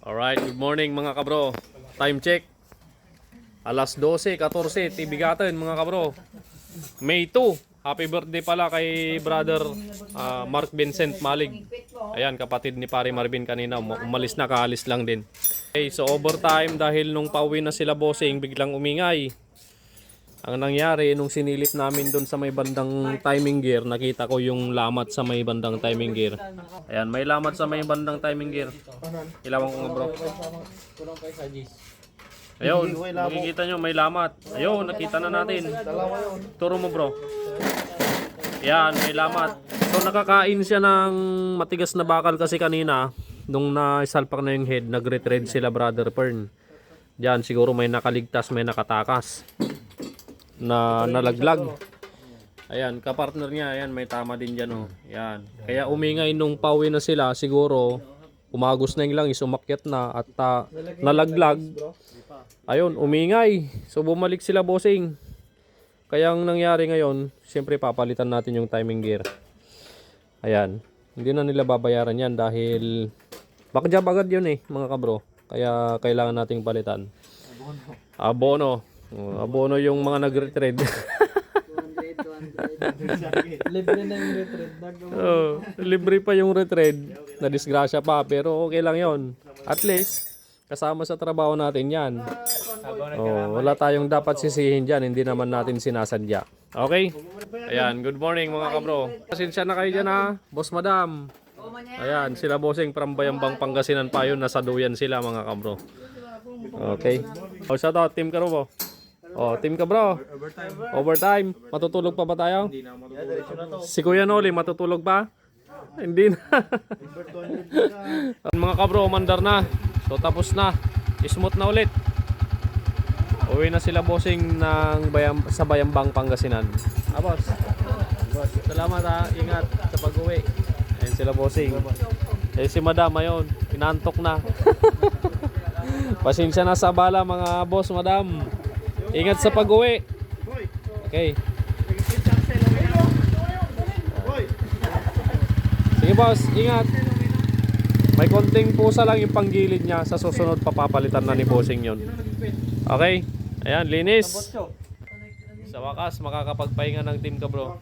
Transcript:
Alright, good morning mga kabro. Time check. Alas 12:14, tibigatan mga kabro. May 2. Happy birthday pala kay brother Mark Vincent Malig. Ayan, kapatid ni Pare Marvin kanina. Umalis na, kaalis lang din. Okay, so overtime dahil nung pauwi na sila bossing, biglang umingay. Ang nangyari, nung sinilip namin doon sa may bandang timing gear, nakita ko yung lamat sa may bandang timing gear. Ayan, may lamat sa may bandang timing gear. Ilawan ko nga bro. Ayun, makikita nyo may lamat. Ayun, nakita na natin. Turo mo bro. Ayan, may lamat. So nakakain siya ng matigas na bakal kasi kanina. Nung naisalpak na yung head, nag-retread sila brother Pern. Diyan, siguro may nakaligtas, may nakatakas na nalaglag. Ayan, kapartner niya, ayan, may tama din dyan, oh. Ayan. Kaya umingay nung pauwi na sila, siguro umagos na yung langis, umakyat na at nalaglag. Ayun, umingay. So bumalik sila bossing. Kaya ang nangyari ngayon, siyempre papalitan natin yung timing gear. Ayan. Hindi na nila babayaran yan dahil backjob agad yun eh, mga kabro. Kaya kailangan nating palitan. Abono. Abono yung mga nag-retread. 200. Libre na yung retread. Libre pa yung retread. Na-disgrasya pa, pero okay lang yon. At least, kasama sa trabaho natin yan. Wala tayong dapat sisihin dyan. Hindi naman natin sinasadya. Okay? Ayan, good morning mga kabro. Pasensya na kayo dyan ha, boss madam. Ayan, sila bossing from Bayambang Pangasinan pa yun. Nasa duyan sila mga kabro. Okay. O shout out, team Karubo. Oh, team ka bro. Overtime. Matutulog pa ba tayo? Si Kuya Noli, matutulog pa? Hindi na. Mga kabro, mandar na. So tapos na. Smooth na ulit. Uwi na sila bossing ng sa Bayambang Pangasinan. Boss. Salamat ha. Ingat sa pag-uwi. Ayun sila bossing. Eh si madam ayun. Pinantok na. Pasensya na sa bala mga boss, madam. Ingat sa pag-uwi. Okay. Sige boss, ingat. May konting pusa lang yung panggilid niya. Sa susunod papapalitan na ni bossing yon. Okay. Ayan, linis. Sa wakas makakapagpahinga ng team ka bro.